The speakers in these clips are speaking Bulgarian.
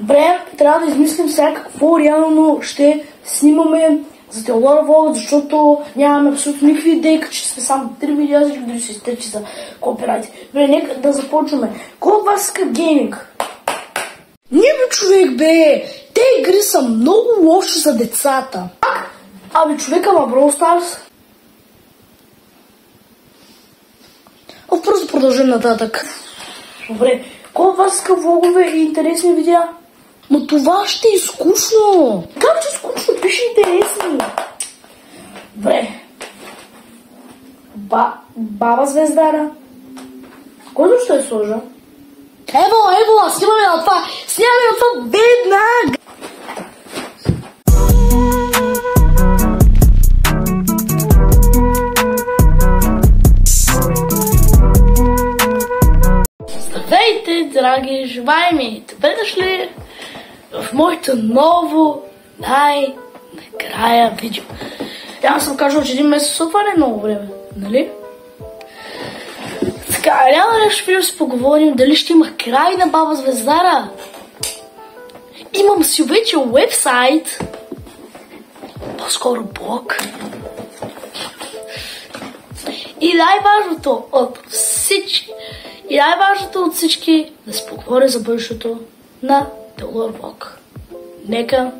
Добре, трябва да измислим всякакво реално ще снимаме за Теодора Влог, защото нямаме абсолютно никакви идеи, като че сме само 3 видеа, всички дори се изтече за копирайт. Добре, нека да започваме. Кой от вас иска гейминг? Не бе, човек, бе! Те игри са много лоши за децата. Как? Абе, човека ма Brawl Stars. Просто продължим нататък. Добре, кой от вас иска влогове и интересни видеа? Но това ще е скучно. Как ще е скучно? Пиши интересни. Добре. Баба Звездара. Който ще я сложа? Ево, снимаме на това. Снимаме на това веднага. Здравейте, драги живаеми! Добре дошли в моето ново най-накрая видео. Аз съм казал, че един месец това не е много време, нали? Така, реално нещо видео си поговорим дали ще има край на Баба Звездара. Имам си вече уебсайт, по-скоро блог. И най-важното от всички да се поговори за бъдещето на Теодор Влог. Нека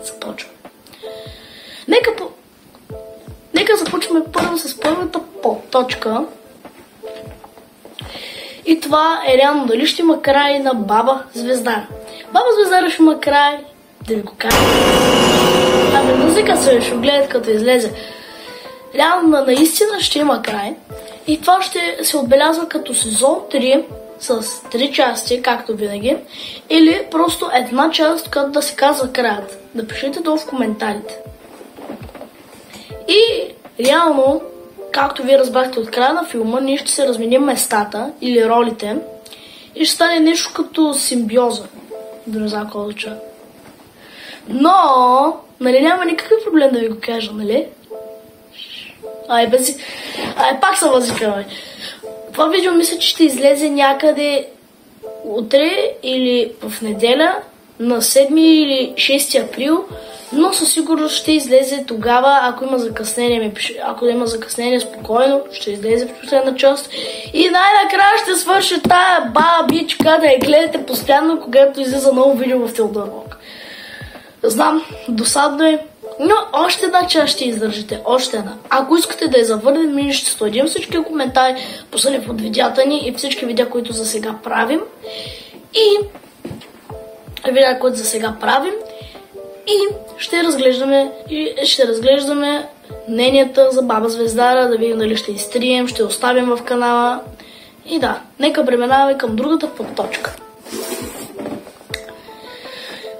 започваме. Нека започваме първо с първата подточка. И това е реално дали ще има край на Баба Звездара. Баба Звездара ще има край, да ви го кажа. Абе, музика се ще гледат като излезе. Реално наистина ще има край. И това ще се отбелязва като сезон 3 с 3 части, както винаги. Или просто една част, която да се казва краят. Напишете долу в коментарите. И реално, както вие разбрахте от края на филма, ние ще се разменим местата или ролите. И ще стане нещо като симбиоза. Да не знам какво означава. Но, нали няма никакъв проблем да ви го кажа, нали? Пак съм възикава. Това видео мисля, че ще излезе някъде утре или в неделя на 7 или 6 април, но със сигурност ще излезе тогава, ако има закъснение, ако има закъснение спокойно, ще излезе в последна част и най-накрая ще свърши тая бабичка да я гледате постоянно, когато излиза ново видео в Теодор Влог. Знам, досадно е, но още една част ще издържите, още една. Ако искате да я завърнем, ние ще следим всички коментари, последни под видеята ни и всички видеа, които за сега правим. И ще разглеждаме мненията за Баба Звездара, да видим дали ще изтрием, ще оставим в канала. И да, нека преминаваме към другата подточка.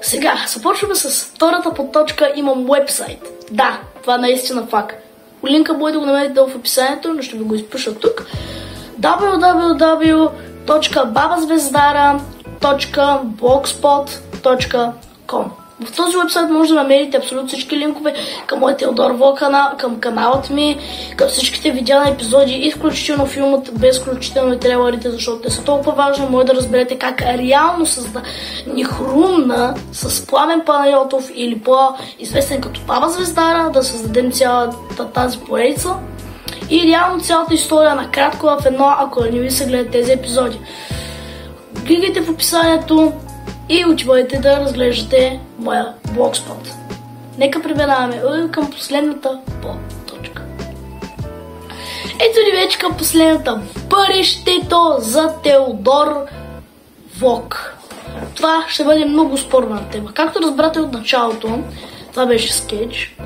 Сега, започваме с втората подточка. Имам уебсайт. Да, това наистина факт. Линка може да го намерите в описанието, но ще ви го изпиша тук. www.babazvezdara.blogspot.com. В този уебсайт може да намерите абсолютно всички линкове към моят Теодор Влог канал, към каналът ми, към всичките видеа на епизоди, изключително филмът, безключително и трейлерите, защото те са толкова важни. Може да разберете как реално ни хрумна с Пламен Панайотов или по-известен като Баба Звездара да създадем цялата тази поредица. И реално цялата история накратко в едно, ако не ви се гледат тези епизоди. Кликайте в описанието и отивайте да разглеждате моя блогспот. Нека преминаваме към последната подточка. Ето ни вече към последната. Бъдещето за Теодор Влог. Това ще бъде много спорна тема. Както разбрате от началото, това беше скетч.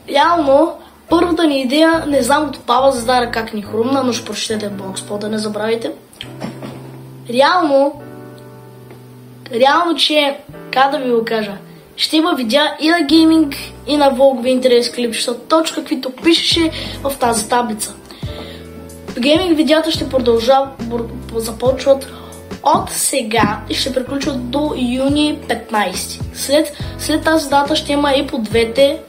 Реално, първата ни идея, не знам от Баба Звездара как ни хрумна, но ще прочетете в блогспота, не забравяйте. Реално, че, как да ви го кажа, ще има видеа и на гейминг, и на влогови интерес клипчета, точно каквито пишеше в тази таблица. Гейминг видеята ще започват от сега и ще приключват до юни 15. След тази дата ще има и по двете,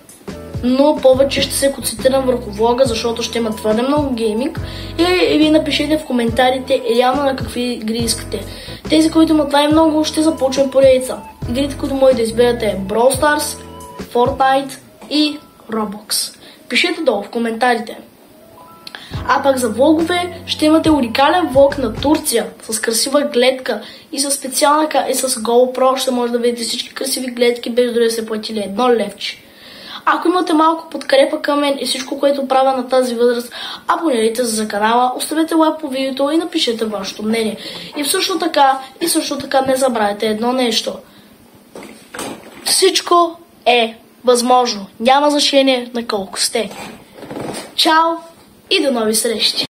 но повече ще се концентрирам върху влога, защото ще има твърде много гейминг. И ви напишете в коментарите реално на какви игри искате. Тези, които имат най-много, ще започнем поредица. Игрите, които може да изберете е Brawl Stars, Fortnite и Roblox. Пишете долу в коментарите. А пък за влогове ще имате уникален влог на Турция с красива гледка и с специална и с GoPro ще може да видите всички красиви гледки без дори да се платили едно левче. Ако имате малко подкрепа към мен и всичко, което правя на тази възраст, абонирайте се за канала, оставете лайк по видеото и напишете вашето мнение. И също така не забравяйте едно нещо. Всичко е възможно. Няма значение на колко сте. Чао и до нови срещи!